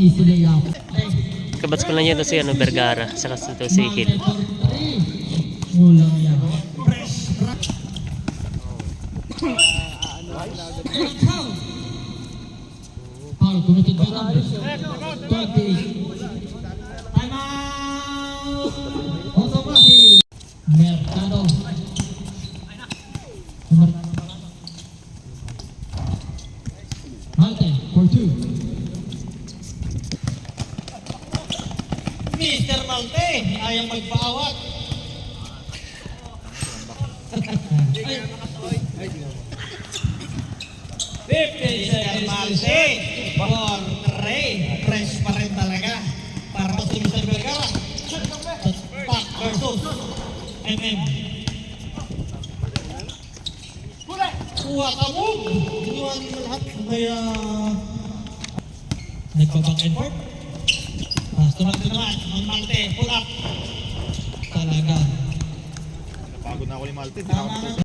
easy layup. Kabats ko lang yan to si Vergara, saka ito si Hill. Kulang yan. Foul committed by number 28. Time out! Automatic. Mercado. Malte for 2. Mr. Malte, ayaw magpaawat. Mr. Malte, for 3. Fresh pa rin talaga. Para si Mr. Vergara. Pac versus MM. Kuha ka mo. Iniwanin mo lahat. Kaya nagpa-back and forth. Tumagod naman, ang Malte, pull up. Talaga. Napagod na ako ni Malte.